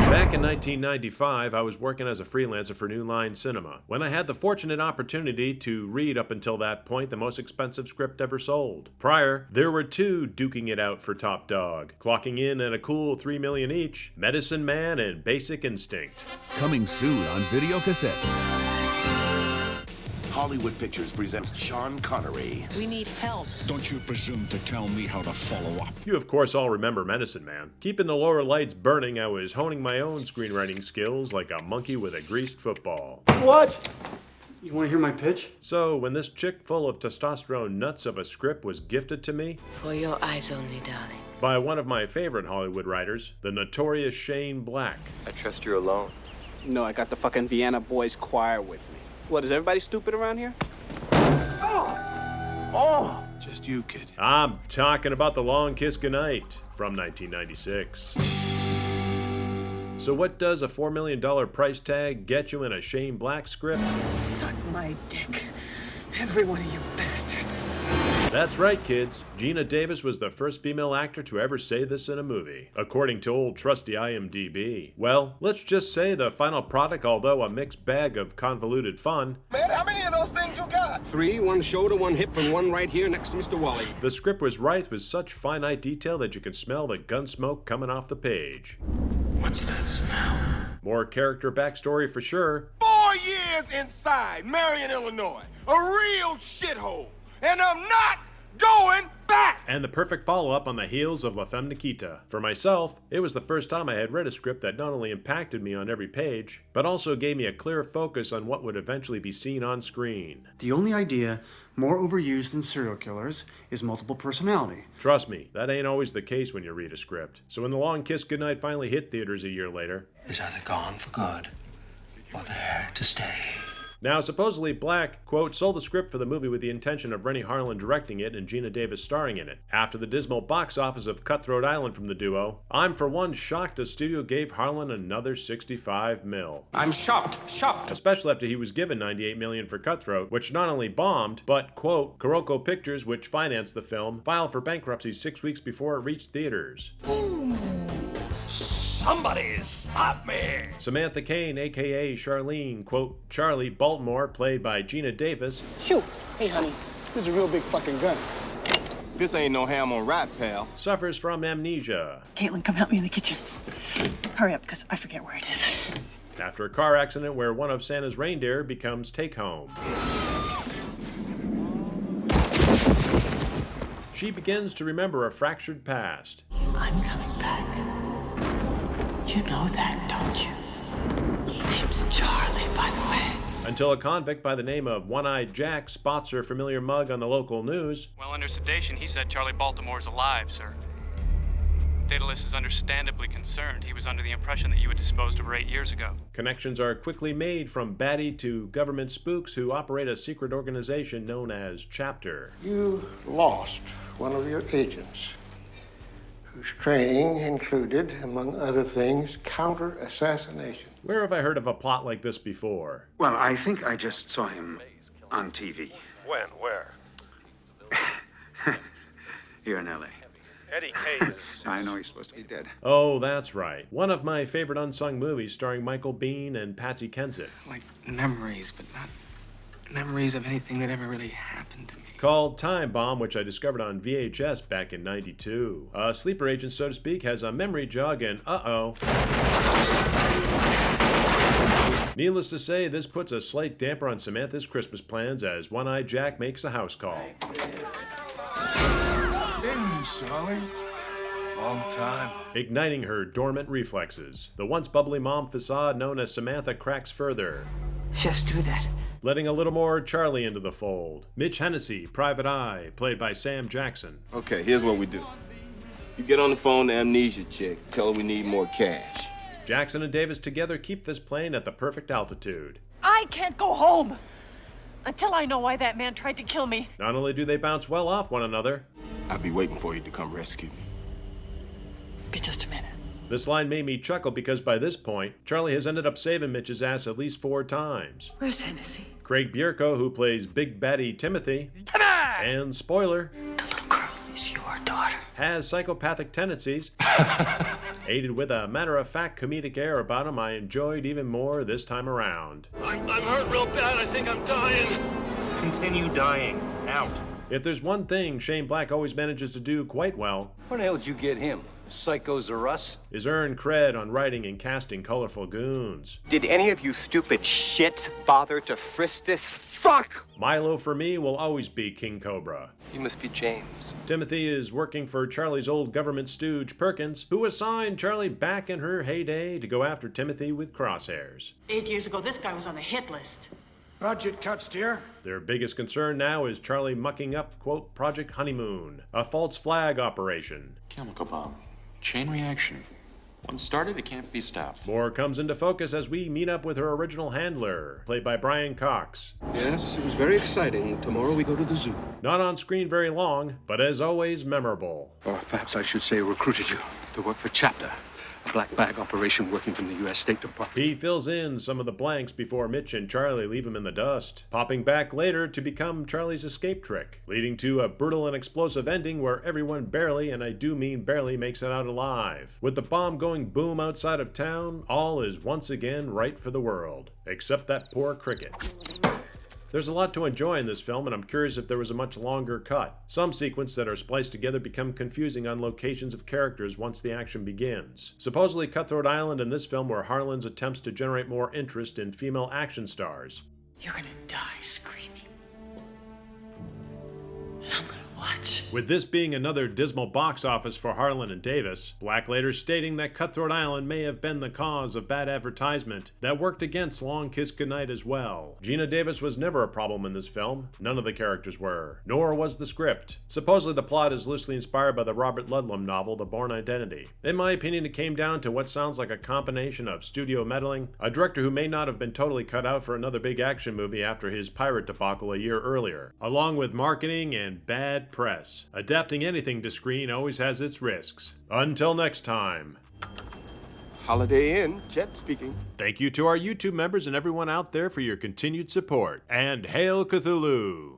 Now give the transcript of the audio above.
Back in 1995, I was working as a freelancer for New Line Cinema, when I had the fortunate opportunity to read up until that point the most expensive script ever sold. Prior, there were two duking it out for top dog, clocking in at a cool $3 million each, Medicine Man and Basic Instinct. Coming soon on video cassette. Hollywood Pictures presents Sean Connery. We need help. Don't you presume to tell me how to follow up. You of course all remember Medicine Man. Keeping the lower lights burning, I was honing my own screenwriting skills like a monkey with a greased football. What? You want to hear my pitch? So when this chick full of testosterone nuts of a script was gifted to me, For your eyes only, darling. by one of my favorite Hollywood writers, the notorious Shane Black. I trust you're alone. No, I got the fucking Vienna Boys Choir with me. What, is everybody stupid around here? Oh! Just you, kid. I'm talking about The Long Kiss Goodnight from 1996. So what does a $4 million price tag get you in a Shane Black script? Suck my dick. Every one of you bastards. That's right, kids. Geena Davis was the first female actor to ever say this in a movie, according to old trusty IMDb. Well, let's just say the final product, although a mixed bag of convoluted fun. Man, how many of those things you got? 3, 1 shoulder, 1 hip, and 1 right here next to Mr. Wally. The script was rife with such finite detail that you can smell the gun smoke coming off the page. What's this now? More character backstory for sure. 4 years inside Marion, Illinois. A real shithole. And I'm not going back! And the perfect follow-up on the heels of La Femme Nikita. For myself, it was the first time I had read a script that not only impacted me on every page, but also gave me a clear focus on what would eventually be seen on screen. The only idea more overused than serial killers is multiple personality. Trust me, that ain't always the case when you read a script. So when The Long Kiss Goodnight finally hit theaters a year later, is either gone for good or there to stay. Now, supposedly Black, quote, sold the script for the movie with the intention of Rennie Harlan directing it and Geena Davis starring in it. After the dismal box office of Cutthroat Island from the duo, I'm for one shocked the studio gave Harlan another $65 million. I'm shocked. Especially after he was given $98 million for Cutthroat, which not only bombed, but, quote, Kuroko Pictures, which financed the film, filed for bankruptcy 6 weeks before it reached theaters. Somebody stop me! Samantha Cain, aka Charlene, quote, Charlie Baltimore, played by Geena Davis. Shoot. Hey, honey, this is a real big fucking gun. This ain't no ham on rap, pal. Suffers from amnesia. Caitlin, come help me in the kitchen. Hurry up, because I forget where it is. After a car accident where one of Santa's reindeer becomes take-home. She begins to remember a fractured past. I'm coming back. You know that, don't you? Name's Charlie, by the way. Until a convict by the name of One-Eyed Jack spots her familiar mug on the local news. Well, under sedation, he said Charlie Baltimore's alive, sir. Daedalus is understandably concerned. He was under the impression that you had disposed of her 8 years ago. Connections are quickly made from baddie to government spooks who operate a secret organization known as Chapter. You lost one of your agents, whose training included, among other things, counter-assassination. Where have I heard of a plot like this before? Well, I think I just saw him on TV. When? Where? Here in L.A. Eddie K. I know he's supposed to be dead. Oh, that's right. One of my favorite unsung movies starring Michael Biehn and Patsy Kensit. Like memories, but not memories of anything that ever really happened to me. Called Time Bomb, which I discovered on VHS back in '92. A sleeper agent, so to speak, has a memory jog and uh-oh. Needless to say, this puts a slight damper on Samantha's Christmas plans as One-Eyed Jack makes a house call. Hey, Charlie. Long time. Igniting her dormant reflexes. The once bubbly mom facade known as Samantha cracks further. Chefs do that. Letting a little more Charlie into the fold. Mitch Hennessy, Private Eye, played by Sam Jackson. Okay, here's what we do. You get on the phone to Amnesia chick, tell her we need more cash. Jackson and Davis together keep this plane at the perfect altitude. I can't go home until I know why that man tried to kill me. Not only do they bounce well off one another, I'll be waiting for you to come rescue me. Be just a minute. This line made me chuckle because by this point, Charlie has ended up saving Mitch's ass at least 4 times. Where's Hennessy? Craig Bierko, who plays Big Baddie Timothy. And spoiler, The little girl is your daughter. has psychopathic tendencies. Aided with a matter-of-fact comedic air about him, I enjoyed even more this time around. I'm hurt real bad. I think I'm dying. Continue dying. Out. If there's one thing Shane Black always manages to do quite well, where the hell did you get him? Psychos are us? Is earn cred on writing and casting colorful goons. Did any of you stupid shits bother to frisk this fuck? Milo for me will always be King Cobra. You must be James. Timothy is working for Charlie's old government stooge Perkins, who assigned Charlie back in her heyday to go after Timothy with crosshairs. 8 years ago, this guy was on the hit list. Budget cuts, dear. Their biggest concern now is Charlie mucking up, quote, Project Honeymoon, a false flag operation. Chemical bomb. Chain reaction. Once started, it can't be stopped. More comes into focus as we meet up with her original handler, played by Brian Cox. Yes, it was very exciting. Tomorrow we go to the zoo. Not on screen very long, but as always, memorable. Or perhaps I should say recruited you to work for Chapter, a black bag operation working from the U.S. State Department. He fills in some of the blanks before Mitch and Charlie leave him in the dust, popping back later to become Charlie's escape trick, leading to a brutal and explosive ending where everyone barely, and I do mean barely, makes it out alive. With the bomb going boom outside of town, all is once again right for the world, except that poor cricket. There's a lot to enjoy in this film, and I'm curious if there was a much longer cut. Some sequences that are spliced together become confusing on locations of characters once the action begins. Supposedly Cutthroat Island in this film were Harlan's attempts to generate more interest in female action stars. You're gonna die screaming. And I'm gonna watch. With this being another dismal box office for Harlan and Davis, Black later stating that Cutthroat Island may have been the cause of bad advertisement that worked against Long Kiss Goodnight as well. Geena Davis was never a problem in this film, none of the characters were, nor was the script. Supposedly the plot is loosely inspired by the Robert Ludlum novel The Bourne Identity. In my opinion, it came down to what sounds like a combination of studio meddling, a director who may not have been totally cut out for another big action movie after his pirate debacle a year earlier, along with marketing and bad press. Adapting anything to screen always has its risks. Until next time. Holiday Inn, Chet speaking. Thank you to our YouTube members and everyone out there for your continued support. And Hail Cthulhu!